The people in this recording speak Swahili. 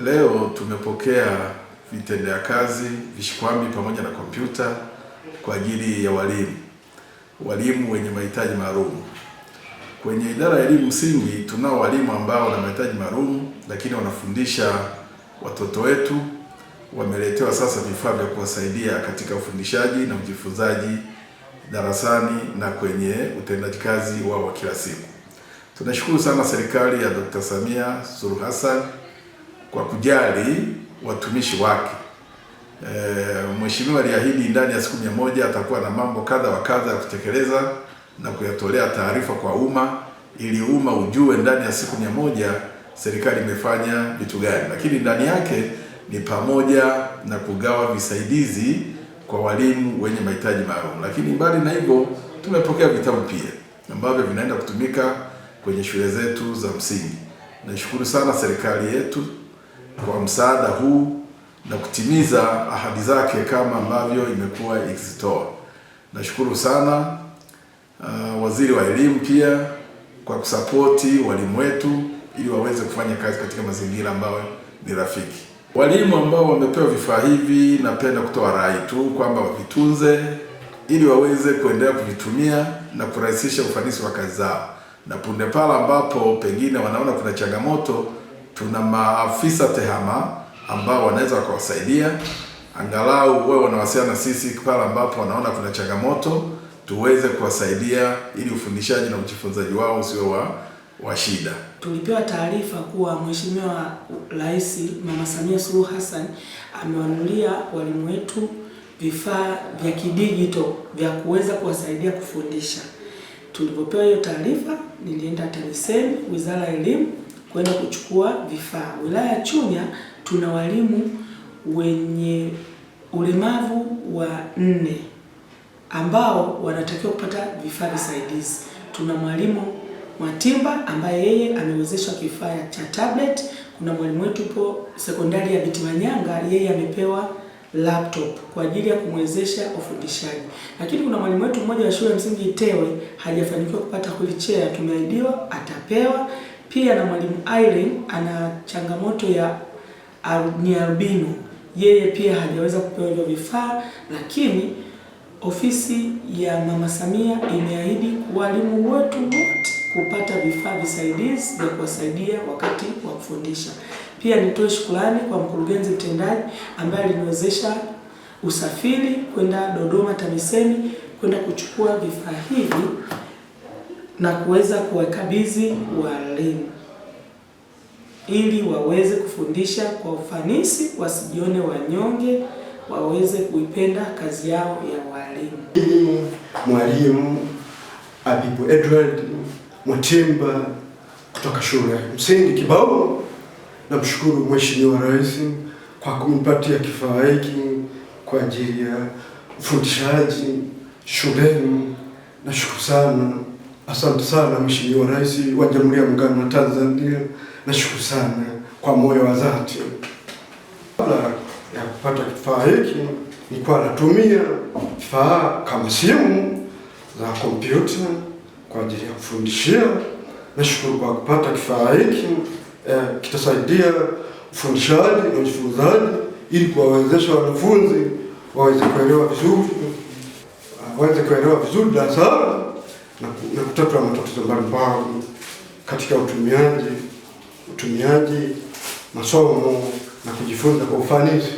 Leo tumepokea vitendea kazi, vishikwambi pamoja na kompyuta kwa ajili ya walimu wenye mahitaji maalum. Kwenye idara ya elimu msingi tunao walimu ambao wana mahitaji maalum, lakini wanafundisha watoto wetu. Wameletewa sasa vifaa vya kuwasaidia katika ufundishaji na ujifunzaji darasani na kwenye utendaji kazi wao wa kila siku. Tunashukuru sana serikali ya Dr. Samia Suluhu Hassan kwa kujali watumishi wake. Mheshimiwa aliahidi ndani ya siku 100 atakuwa na mambo kadha wa kadha ya kutekeleza na kuyatolea taarifa kwa umma, ili umma ujue ndani ya siku 100 serikali imefanya vitu gani. Lakini ndani yake ni pamoja na kugawa visaidizi kwa walimu wenye mahitaji maalum. Lakini mbali na hivyo, tumepokea vitabu pia ambavyo vinaenda kutumika kwenye shule zetu za msingi. Nashukuru sana serikali yetu kwa msaada huu na kutimiza ahadi zake kama ambavyo imekuwa ikizitoa. Nashukuru sana waziri wa elimu pia kwa kusapoti walimu wetu ili waweze kufanya kazi katika mazingira ambayo ni rafiki. Walimu ambao wamepewa vifaa hivi, napenda kutoa rai tu kwamba wavitunze ili waweze kuendelea kuvitumia na kurahisisha ufanisi wa kazi zao. Na punde pale ambapo pengine wanaona kuna changamoto, tuna maafisa tehama ambao wanaweza wakawasaidia, angalau wao wanawasiliana na sisi pale ambapo wanaona kuna changamoto, tuweze kuwasaidia ili ufundishaji na ujifunzaji wao usiwe wa shida. Tulipewa taarifa kuwa Mheshimiwa Rais Mama Samia Suluhu Hassan amewanunulia walimu wetu vifaa vya kidijitali vya kuweza kuwasaidia kufundisha. Tulipopewa hiyo taarifa, nilienda TAMISEMI, Wizara ya Elimu, kwenda kuchukua vifaa. Wilaya ya Chunya tuna walimu wenye ulemavu wa 4 ambao wanatakiwa kupata vifaa visaidizi. Tuna mwalimu Mwatimba ambaye yeye amewezeshwa kifaa cha tablet. Kuna mwalimu wetu po sekondari ya Bitimanyanga, yeye amepewa laptop kwa ajili ya kumwezesha ufundishaji. Lakini kuna mwalimu wetu mmoja wa shule ya msingi Itewe hajafanikiwa kupata wheelchair, tumeahidiwa atapewa. Pia na mwalimu Irene ana changamoto ya albino, yeye pia hajaweza kupewa hivyo vifaa, lakini ofisi ya Mama Samia imeahidi walimu wetu wote kupata vifaa visaidizi vya kuwasaidia wakati wa kufundisha. Pia nitoe shukrani kwa mkurugenzi mtendaji ambaye aliniwezesha usafiri kwenda Dodoma TAMISEMI kwenda kuchukua vifaa hivi na kuweza kuwakabidhi walimu ili waweze kufundisha kwa ufanisi, wasijione wanyonge, waweze kuipenda kazi yao ya walimu. Mwalimu Abibu Edward Mwatimba kutoka shule ya msingi Kibao, namshukuru Mheshimiwa Rais kwa kunipatia kifaa hiki kwa ajili ya ufundishaji shuleni. Nashukuru sana. Asante sana Mheshimiwa Rais wa Jamhuri ya Muungano wa Tanzania. Nashukuru sana kwa moyo wa dhati. Kabla ya kupata kifaa hiki nilikuwa natumia vifaa kama simu za kompyuta kwa ajili ya kufundishia. Nashukuru kwa kupata kifaa hiki, kitasaidia ufundishaji na ujifunzaji ili kuwawezesha wanafunzi waweze kuelewa vizuri darasani na kutatua matatizo mbalimbali katika utumiaji masomo na kujifunza kwa ufanisi.